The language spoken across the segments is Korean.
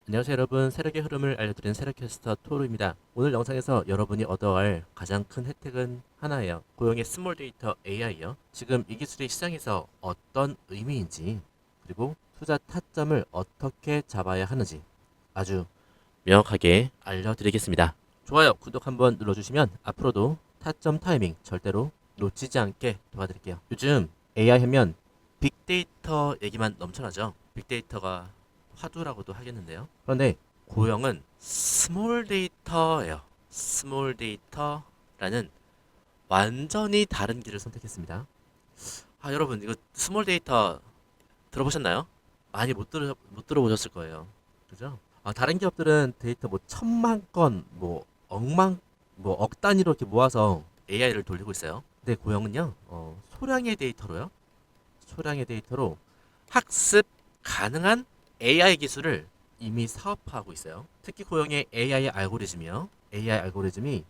안녕하세요 여러분, 세력의 흐름을 알려드리는 세력캐스터 토르입니다. 오늘 영상에서 여러분이 얻어갈 가장 큰 혜택은 하나예요. 고용의 스몰 데이터 AI요. 지금 이 기술이 시장에서 어떤 의미인지, 그리고 투자 타점을 어떻게 잡아야 하는지 아주 명확하게 알려드리겠습니다. 좋아요, 구독 한번 눌러주시면 앞으로도 타점 타이밍 절대로 놓치지 않게 도와드릴게요. 요즘 AI 하면 빅데이터 얘기만 넘쳐나죠. 빅데이터가 화두라고도 하겠는데요. 그런데 고영은 스몰 데이터예요. 스몰 데이터라는 완전히 다른 길을 선택했습니다. 여러분, 이거 스몰 데이터 들어보셨나요? 많이 못 들어보셨을 거예요. 그죠? 다른 기업들은 데이터 뭐 천만 건, 뭐 억만, 뭐 억 단위로 이렇게 모아서 AI를 돌리고 있어요. 근데 고영은요, 소량의 데이터로요. 소량의 데이터로 학습 가능한 AI 기술을 이미 사업화하고 있어요. 특히 고용의 AI 알고리즘이요. AI 알고리즘이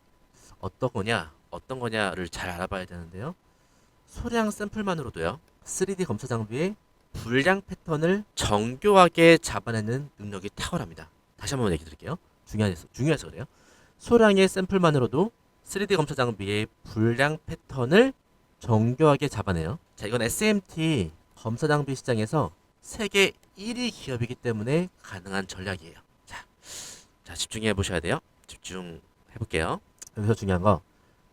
어떤 거냐를 잘 알아봐야 되는데요. 소량 샘플만으로도요. 3D 검사 장비의 불량 패턴을 정교하게 잡아내는 능력이 탁월합니다. 다시 한번 얘기 드릴게요. 중요해서 그래요. 소량의 샘플만으로도 3D 검사 장비의 불량 패턴을 정교하게 잡아내요. 자, 이건 SMT 검사 장비 시장에서 세계 1위 기업이기 때문에 가능한 전략이에요. 자, 집중해 보셔야 돼요. 집중해 볼게요. 여기서 중요한 거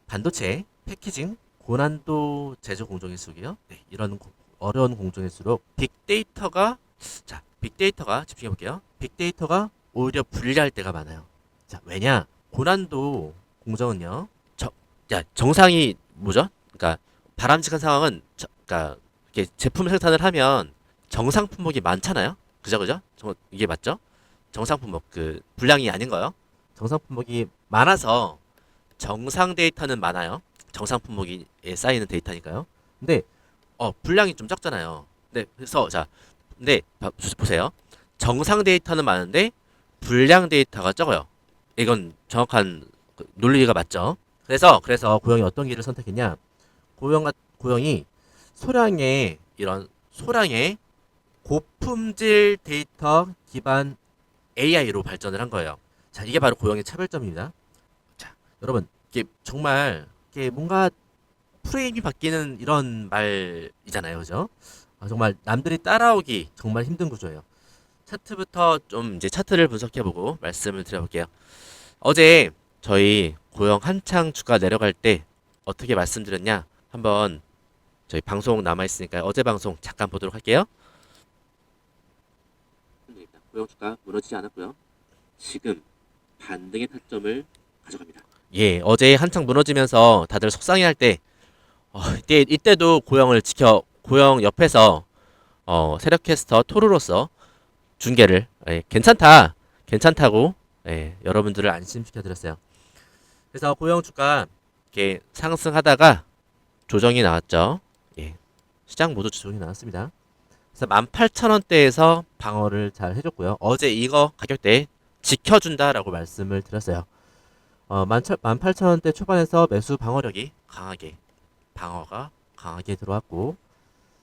반도체, 패키징, 고난도 제조 공정일수록이요. 네, 이런 어려운 공정일수록 빅데이터가 집중해 볼게요. 빅데이터가 오히려 불리할 때가 많아요. 자, 왜냐? 고난도 공정은요. 정상이 뭐죠? 그러니까 바람직한 상황은 그러니까 이렇게 제품 생산을 하면 정상 품목이 많잖아요. 그죠? 이게 맞죠? 정상 품목 그 불량이 아닌 거요. 정상 품목이 많아서 정상 데이터는 많아요. 정상 품목이 쌓이는 데이터니까요. 근데 불량이 좀 적잖아요. 그래서 보세요. 정상 데이터는 많은데 불량 데이터가 적어요. 이건 정확한 논리가 맞죠? 그래서 고영이 어떤 길을 선택했냐? 고영이 소량의 고품질 데이터 기반 AI로 발전을 한 거예요. 자, 이게 바로 고영의 차별점입니다. 자, 여러분, 이게 정말 이게 뭔가 프레임이 바뀌는 이런 말이잖아요, 그죠? 정말 남들이 따라오기 정말 힘든 구조예요. 차트부터 좀 이제 차트를 분석해보고 말씀을 드려볼게요. 어제 저희 고영 한창 주가 내려갈 때 어떻게 말씀드렸냐? 한번 저희 방송 남아있으니까 어제 방송 잠깐 보도록 할게요. 고영 주가 무너지지 않았고요. 지금 반등의 타점을 가져갑니다. 예, 어제 한창 무너지면서 다들 속상해할 때 이때도 고영 옆에서 세력캐스터 토르로서 중계를 괜찮다고 여러분들을 안심시켜 드렸어요. 그래서 고영 주가 이렇게 상승하다가 조정이 나왔죠. 예, 시장 모두 조정이 나왔습니다. 그래서 18,000원대에서 방어를 잘 해줬고요. 어제 이거 가격대 지켜준다라고 말씀을 드렸어요. 18,000원대 초반에서 매수 방어가 강하게 들어왔고,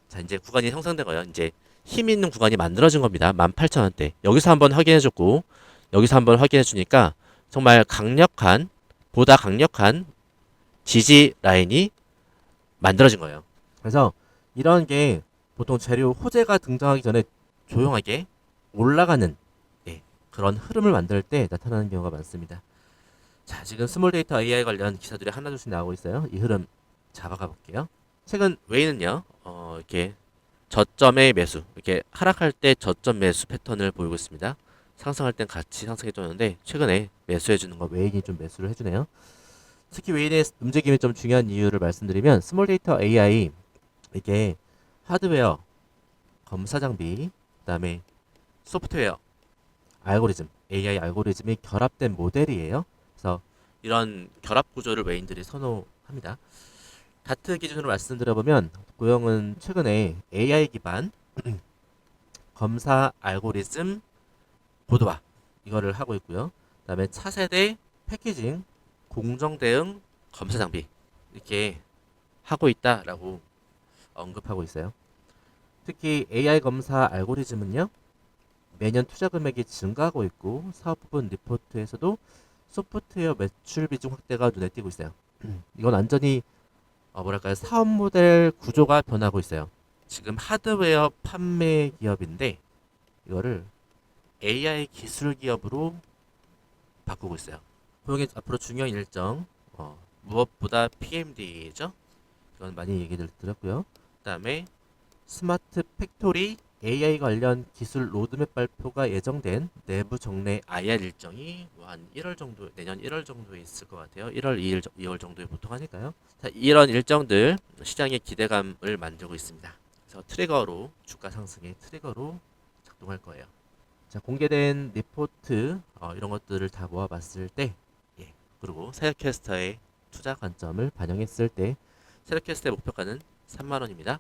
자, 이제 구간이 형성된 거예요. 이제 힘 있는 구간이 만들어진 겁니다. 18,000원대. 여기서 한번 확인해줬고, 여기서 한번 확인해주니까 정말 보다 강력한 지지 라인이 만들어진 거예요. 그래서 이런 게 보통 재료 호재가 등장하기 전에 조용하게 올라가는 그런 흐름을 만들 때 나타나는 경우가 많습니다. 자, 지금 스몰 데이터 AI 관련 기사들이 하나둘씩 나오고 있어요. 이 흐름 잡아가 볼게요. 최근 웨이는요, 이렇게 저점의 매수, 이렇게 하락할 때 저점 매수 패턴을 보이고 있습니다. 상승할 땐 같이 상승해줬는데 최근에 매수해주는 거 웨인이 좀 매수를 해주네요. 특히 웨인의 움직임이 좀 중요한 이유를 말씀드리면 스몰 데이터 AI 이게 하드웨어, 검사 장비, 그다음에 소프트웨어, AI 알고리즘이 결합된 모델이에요. 그래서 이런 결합 구조를 웨인들이 선호합니다. 다트 기준으로 말씀드려보면 고영은 최근에 AI 기반 검사 알고리즘 고도화 이거를 하고 있고요. 그다음에 차세대 패키징, 공정 대응 검사 장비 이렇게 하고 있다라고 언급하고 있어요. 특히 AI 검사 알고리즘은요. 매년 투자 금액이 증가하고 있고 사업 부분 리포트에서도 소프트웨어 매출 비중 확대가 눈에 띄고 있어요. 이건 완전히 뭐랄까요, 사업 모델 구조가 변하고 있어요. 지금 하드웨어 판매 기업인데 이거를 AI 기술 기업으로 바꾸고 있어요. 고용의 앞으로 중요한 일정, 무엇보다 PMD죠. 이건 많이 얘기를 드렸고요. 그다음에 스마트 팩토리 AI 관련 기술 로드맵 발표가 예정된 내부 정례 IR 일정이 뭐한 1월 정도, 내년 1월 정도에 있을 것 같아요. 1월 2일, 2월 정도에 보통 하니까요. 자, 이런 일정들 시장의 기대감을 만들고 있습니다. 그래서 트리거로, 주가 상승의 트리거로 작동할 거예요. 자, 공개된 리포트 이런 것들을 다 모아봤을 때, 예, 그리고 세력캐스터의 투자 관점을 반영했을 때 세력캐스터의 목표가는 3만 원입니다.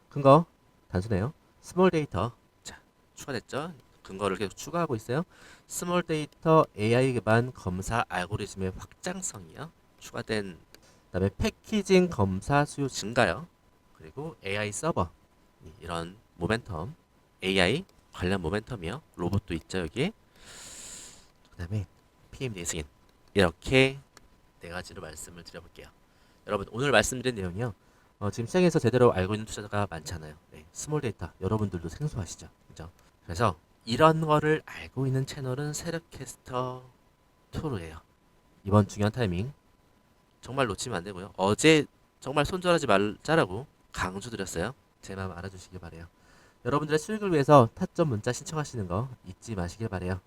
근거 단순해요. 스몰 데이터, 자, 추가됐죠. 근거를 계속 추가하고 있어요. 스몰 데이터 AI 기반 검사 알고리즘의 확장성이요. 추가된. 그다음에 패키징 검사 수요 증가요. 그리고 AI 서버, 이런 모멘텀, AI 관련 모멘텀이요. 로봇도 있죠 여기에. 그다음에 PMD 승인. 이렇게 네 가지로 말씀을 드려볼게요. 여러분 오늘 말씀드린 내용이요. 지금 시장에서 제대로 알고 있는 투자자가 많지 않아요. 네, 스몰 데이터 여러분들도 생소하시죠, 그죠? 그래서 이런 거를 알고 있는 채널은 세력캐스터 투르예요. 이번 중요한 타이밍 정말 놓치면 안 되고요. 어제 정말 손절하지 말자라고 강조드렸어요. 제 마음 알아주시길 바래요. 여러분들의 수익을 위해서 타점 문자 신청하시는 거 잊지 마시길 바래요.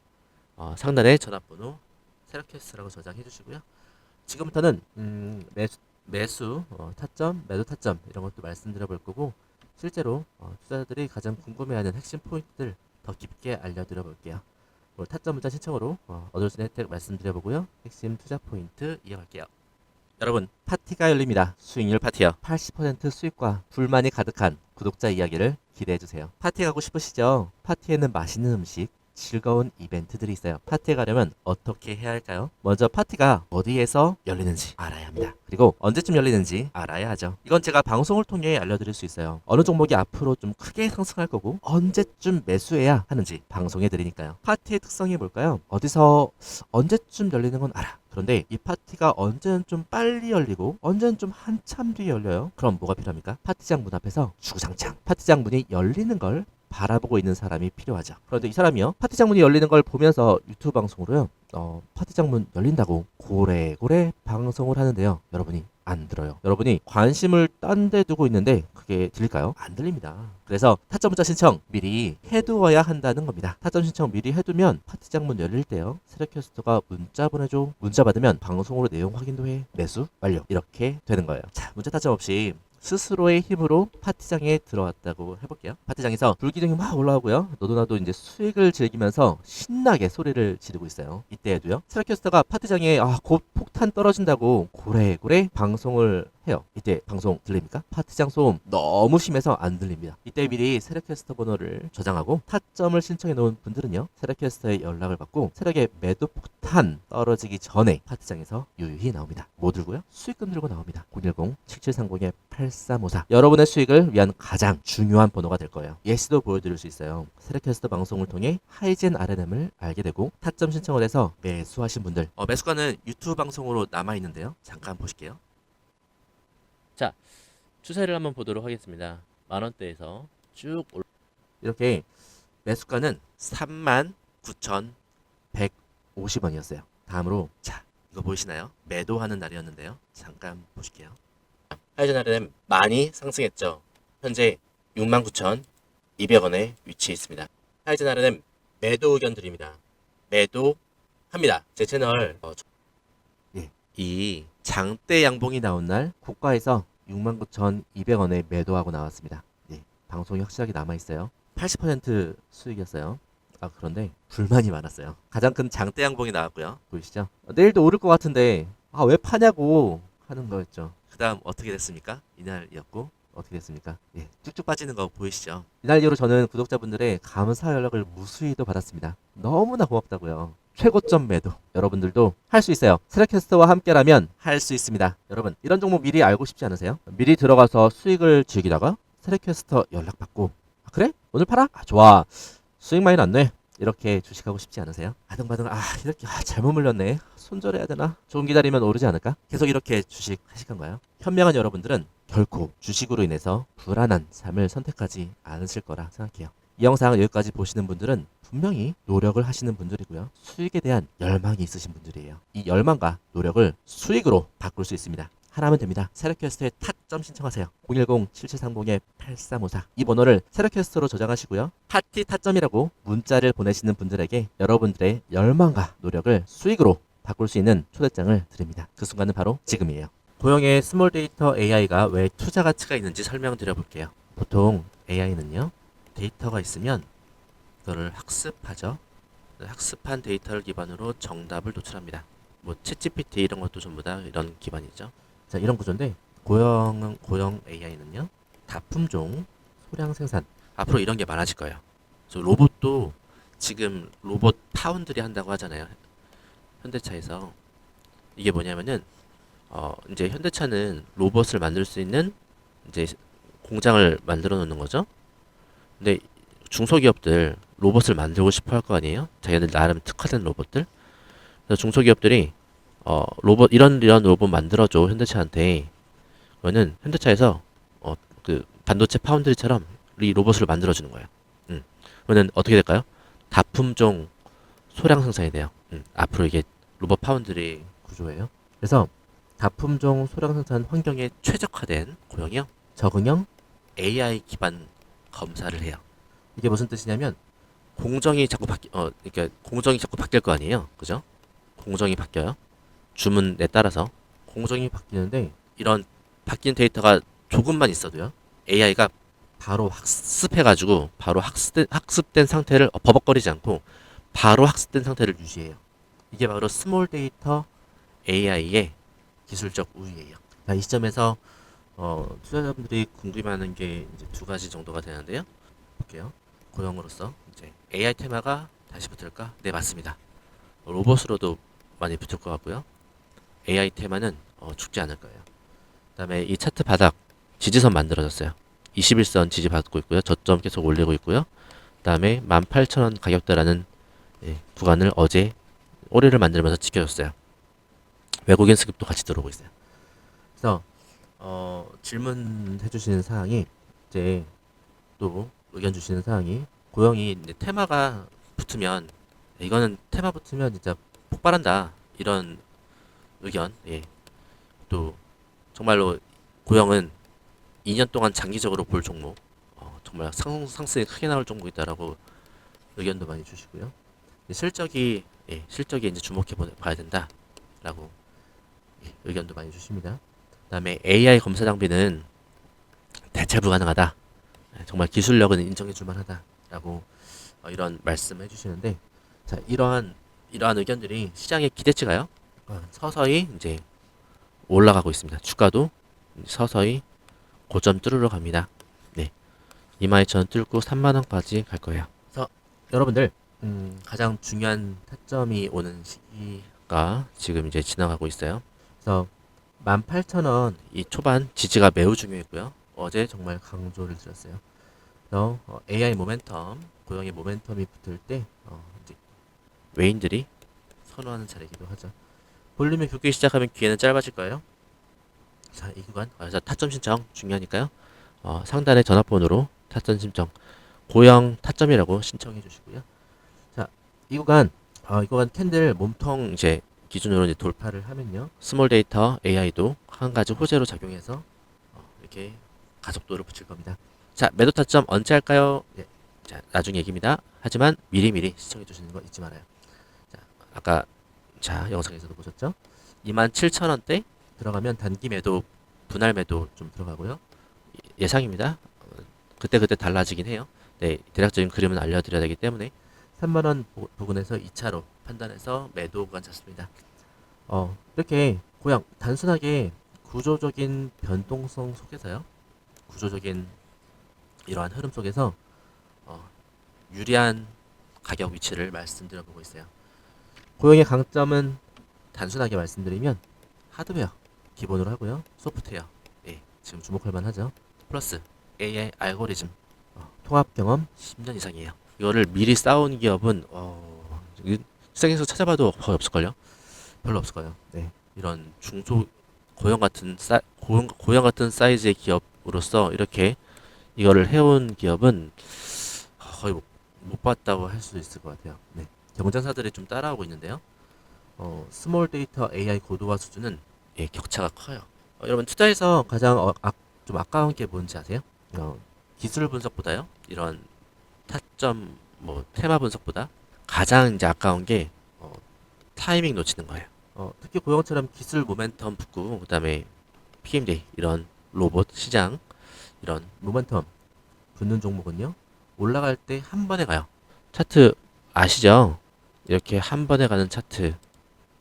상단에 전화번호 세력캐스트라고 저장해 주시고요. 지금부터는 매수 타점, 매도 타점 이런 것도 말씀드려 볼 거고 실제로 투자자들이 가장 궁금해하는 핵심 포인트들 더 깊게 알려드려 볼게요. 타점 문자 신청으로 얻을 수 있는 혜택 말씀드려 보고요. 핵심 투자 포인트 이어갈게요. 여러분 파티가 열립니다. 수익률 파티요. 80% 수익과 불만이 가득한 구독자 이야기를 기대해 주세요. 파티 가고 싶으시죠? 파티에는 맛있는 음식, 즐거운 이벤트들이 있어요. 파티에 가려면 어떻게 해야 할까요? 먼저 파티가 어디에서 열리는지 알아야 합니다. 그리고 언제쯤 열리는지 알아야 하죠. 이건 제가 방송을 통해 알려드릴 수 있어요. 어느 종목이 앞으로 좀 크게 상승할 거고 언제쯤 매수해야 하는지 방송해 드리니까요. 파티의 특성이 뭘까요? 어디서 언제쯤 열리는 건 알아. 그런데 이 파티가 언제는 좀 빨리 열리고 언제는 좀 한참 뒤에 열려요. 그럼 뭐가 필요합니까? 파티장 문 앞에서 주구장창 파티장 문이 열리는 걸 바라보고 있는 사람이 필요하죠. 그런데 이 사람이요, 파티장 문이 열리는 걸 보면서 유튜브 방송으로요, 파티장 문 열린다고 고래고래 방송을 하는데요. 여러분이 안 들어요. 여러분이 관심을 딴 데 두고 있는데 그게 들릴까요? 안 들립니다. 그래서 타점 문자 신청 미리 해두어야 한다는 겁니다. 타점 신청 미리 해두면 파티장 문 열릴 때요, 세력캐스터가 문자 보내줘. 문자 받으면 방송으로 내용 확인도 해. 매수 완료. 이렇게 되는 거예요. 자, 문자 타점 없이 스스로의 힘으로 파티장에 들어왔다고 해볼게요. 파티장에서 불기둥이 막 올라오고요. 너도 나도 이제 수익을 즐기면서 신나게 소리를 지르고 있어요. 이때에도요, 세력캐스터가 파티장에 곧 폭탄 떨어진다고 고래고래 방송을 해요. 이때 방송 들립니까? 파티장 소음 너무 심해서 안 들립니다. 이때 미리 세력캐스터 번호를 저장하고 타점을 신청해 놓은 분들은요, 세력캐스터의 연락을 받고 세력의 매도 폭탄 떨어지기 전에 파티장에서 유유히 나옵니다. 뭐 들고요? 수익금 들고 나옵니다. 010-7730-8354. 여러분의 수익을 위한 가장 중요한 번호가 될 거예요. 예시도 보여드릴 수 있어요. 세력캐스터 방송을 통해 하이젠 RNM을 알게 되고 타점 신청을 해서 매수하신 분들, 매수가는 유튜브 방송으로 남아있는데요. 잠깐 보실게요. 자, 추세를 한번 보도록 하겠습니다. 만원대에서 쭉 이렇게 매수가는 39,150원이었어요. 다음으로 자, 이거 보이시나요? 매도하는 날이었는데요. 잠깐 보실게요. 하이젠 RNM 많이 상승했죠. 현재 69,200원에 위치해 있습니다. 하이젠 RNM 매도 의견 드립니다. 매도합니다. 제 채널 이 장대 양봉이 나온 날 고가에서 69,200원에 매도하고 나왔습니다. 방송이 확실하게 남아있어요. 80% 수익이었어요. 그런데 불만이 많았어요. 가장 큰 장대 양봉이 나왔고요. 보이시죠? 내일도 오를 것 같은데 왜 파냐고 하는 거였죠. 그 다음 어떻게 됐습니까? 이날이었고 어떻게 됐습니까? 쭉쭉 빠지는 거 보이시죠? 이날 이후로 저는 구독자분들의 감사 연락을 무수히도 받았습니다. 너무나 고맙다고요. 최고점 매도. 여러분들도 할 수 있어요. 세력캐스터와 함께라면 할 수 있습니다. 여러분, 이런 종목 미리 알고 싶지 않으세요? 미리 들어가서 수익을 즐기다가 세력캐스터 연락받고 그래? 오늘 팔아? 좋아. 수익 많이 났네. 이렇게 주식하고 싶지 않으세요? 아등바등 이렇게 잘못 물렸네. 손절해야 되나? 조금 기다리면 오르지 않을까? 계속 이렇게 주식 하실 건가요? 현명한 여러분들은 결코 주식으로 인해서 불안한 삶을 선택하지 않으실 거라 생각해요. 이 영상 여기까지 보시는 분들은 분명히 노력을 하시는 분들이고요. 수익에 대한 열망이 있으신 분들이에요. 이 열망과 노력을 수익으로 바꿀 수 있습니다. 하나면 됩니다. 세력캐스터에 타점 신청하세요. 010-7730-8354 이 번호를 세력캐스터로 저장하시고요. 파티 타점이라고 문자를 보내시는 분들에게 여러분들의 열망과 노력을 수익으로 바꿀 수 있는 초대장을 드립니다. 그 순간은 바로 지금이에요. 고영의 스몰 데이터 AI가 왜 투자 가치가 있는지 설명드려 볼게요. 보통 AI는요. 데이터가 있으면 그거를 학습하죠. 학습한 데이터를 기반으로 정답을 도출합니다. 뭐 챗GPT 이런 것도 전부 다 이런 기반이죠. 자, 이런 구조인데 고영 AI는요. 다품종 소량 생산. 앞으로 이런 게 많아질 거예요. 그래서 로봇도 지금 로봇 파운드리 한다고 하잖아요. 현대차에서. 이게 뭐냐면은 이제 현대차는 로봇을 만들 수 있는 이제 공장을 만들어 놓는 거죠. 근데 중소기업들 로봇을 만들고 싶어 할 거 아니에요? 자기들 나름 특화된 로봇들. 그래서 중소기업들이 로봇 이런 로봇 만들어줘 현대차한테. 그러면 현대차에서 그 반도체 파운드리처럼 이 로봇을 만들어주는 거예요. 그러면 어떻게 될까요? 다품종 소량 생산이 돼요. 앞으로 이게 로봇 파운드리 구조예요. 그래서 다품종 소량 생산 환경에 최적화된 고용형, 적응형 AI 기반 검사를 해요. 이게 무슨 뜻이냐면 그러니까 공정이 자꾸 바뀔 거 아니에요, 그죠? 공정이 바뀌어요. 주문에 따라서 공정이 바뀌는데 이런 바뀐 데이터가 조금만 있어도요, AI가 바로 학습해가지고 바로 학습된 상태를 버벅거리지 않고 바로 학습된 상태를 유지해요. 이게 바로 스몰 데이터 AI의 기술적 우위예요. 자, 이 시점에서 투자자분들이 궁금해하는 게 이제 두 가지 정도가 되는데요. 볼게요. 고용으로서 이제 AI 테마가 다시 붙을까? 네, 맞습니다. 로봇으로도 많이 붙을 것 같고요. AI 테마는 죽지 않을 거예요. 그다음에 이 차트 바닥 지지선 만들어졌어요. 21선 지지받고 있고요. 저점 계속 올리고 있고요. 그다음에 18,000원 가격대라는 구간을 어제 오리를 만들면서 지켜줬어요. 외국인 수급도 같이 들어오고 있어요. 그래서 질문해 주시는 사항이 이제 또 의견 주시는 사항이 고영이 이제 테마가 붙으면 이거는 테마 붙으면 진짜 폭발한다 이런 의견. 또 정말로 고영은 2년 동안 장기적으로 볼 종목, 정말 상승이 크게 나올 종목이다라고 의견도 많이 주시고요. 실적이 이제 주목해 봐야 된다라고 의견도 많이 주십니다. 그다음에 AI 검사 장비는 대체 불가능하다. 정말 기술력은 인정해 줄 만하다라고 이런 말씀을 해주시는데, 자, 이러한 의견들이 시장의 기대치가요 서서히 이제 올라가고 있습니다. 주가도 서서히 고점 뚫으러 갑니다. 네, 22,000원 뚫고 3만원까지 갈 거예요. 그래서 여러분들 가장 중요한 타점이 오는 시기가 지금 이제 지나가고 있어요. 그래서 18,000원 이 초반 지지가 매우 중요했고요. 어제 정말 강조를 드렸어요. 그래서 AI 모멘텀, 고용의 모멘텀이 붙을 때 이제 외인들이 선호하는 자리이기도 하죠. 볼륨이 굵기 시작하면 기회는 짧아질 거예요. 자, 이 구간 그래서 타점 신청 중요하니까요. 상단의 전화번호로 타점 신청, 고영 타점이라고 신청해 주시고요. 자, 이 구간 캔들 몸통 이제 기준으로 이제 돌파를 하면요, 스몰 데이터 AI도 한 가지 호재로 작용해서 이렇게 가속도를 붙일 겁니다. 자, 매도 타점 언제 할까요? 자, 나중 얘기입니다. 하지만 미리미리 시청해 주시는 거 잊지 말아요. 자, 아까 영상에서도 보셨죠? 27,000원대 들어가면 단기 매도, 분할 매도 좀 들어가고요. 예상입니다. 그때 달라지긴 해요. 네, 대략적인 그림은 알려드려야 되기 때문에 3만원 부근에서 2차로 판단해서 매도 구간 잡습니다. 이렇게 그냥 단순하게 구조적인 변동성 속에서요, 구조적인 이러한 흐름 속에서 유리한 가격 위치를 말씀드려보고 있어요. 고용의 강점은 단순하게 말씀드리면 하드웨어 기본으로 하고요, 소프트웨어 지금 주목할 만하죠. 플러스 AI 알고리즘 통합 경험 10년 이상이에요. 이거를 미리 쌓아온 기업은 시장에서 찾아봐도 거의 없을걸요? 별로 없을 거예요. 네. 이런 중소 고용 같은 사이즈의 기업으로서 이렇게 이거를 해온 기업은 거의 못 봤다고 할 수 있을 것 같아요. 네. 경쟁사들이 좀 따라오고 있는데요. 스몰 데이터 AI 고도화 수준은 격차가 커요. 여러분 투자에서 가장 좀 아까운 게 뭔지 아세요? 기술 분석보다요. 이런 타점 테마 분석보다 가장 이제 아까운 게 타이밍 놓치는 거예요. 특히 고영처럼 기술 모멘텀 붙고 그다음에 PMJ 이런 로봇 시장 이런 모멘텀 붙는 종목은요. 올라갈 때 한 번에 가요. 차트 아시죠? 이렇게 한 번에 가는 차트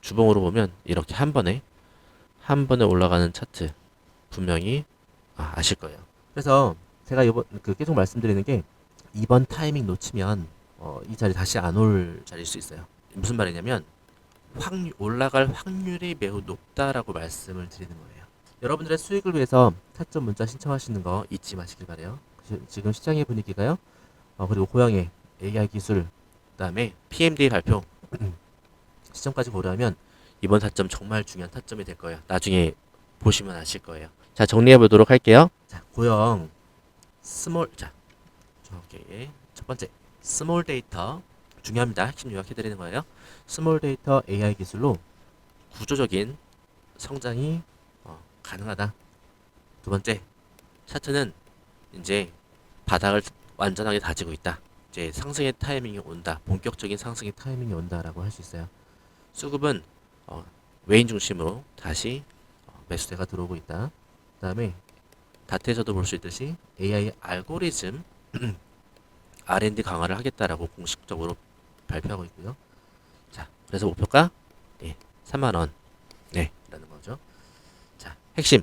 주봉으로 보면 이렇게 한 번에 올라가는 차트 분명히 아실 거예요. 그래서 제가 이번 계속 말씀드리는 게 이번 타이밍 놓치면 이 자리 다시 안 올 자리일 수 있어요. 무슨 말이냐면 올라갈 확률이 매우 높다라고 말씀을 드리는 거예요. 여러분들의 수익을 위해서 타점 문자 신청하시는 거 잊지 마시길 바래요. 지금 시장의 분위기가요. 그리고 고양이 AI 기술 그다음에 PMDA 발표 시점까지 고려하면 이번 타점 정말 중요한 타점이 될 거예요. 나중에 보시면 아실 거예요. 자, 정리해 보도록 할게요. 자, 고영 저기 첫 번째 스몰 데이터 중요합니다. 핵심 요약해 드리는 거예요. 스몰 데이터 AI 기술로 구조적인 성장이 가능하다. 두 번째, 차트는 이제 바닥을 완전하게 다지고 있다. 이제 상승의 타이밍이 온다. 본격적인 상승의 타이밍이 온다라고 할 수 있어요. 수급은 외인 중심으로 다시 매수세가 들어오고 있다. 그다음에 다트에서도 볼 수 있듯이 AI 알고리즘 R&D 강화를 하겠다라고 공식적으로 발표하고 있고요. 자, 그래서 목표가 3만 원. 네, 라는 거죠. 자, 핵심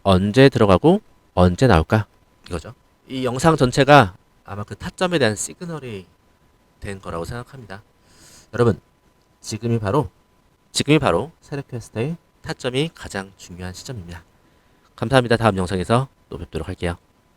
언제 들어가고 언제 나올까? 이거죠. 이 영상 전체가 아마 그 타점에 대한 시그널이 된 거라고 생각합니다. 여러분, 지금이 바로 세력퀘스트의 타점이 가장 중요한 시점입니다. 감사합니다. 다음 영상에서 또 뵙도록 할게요.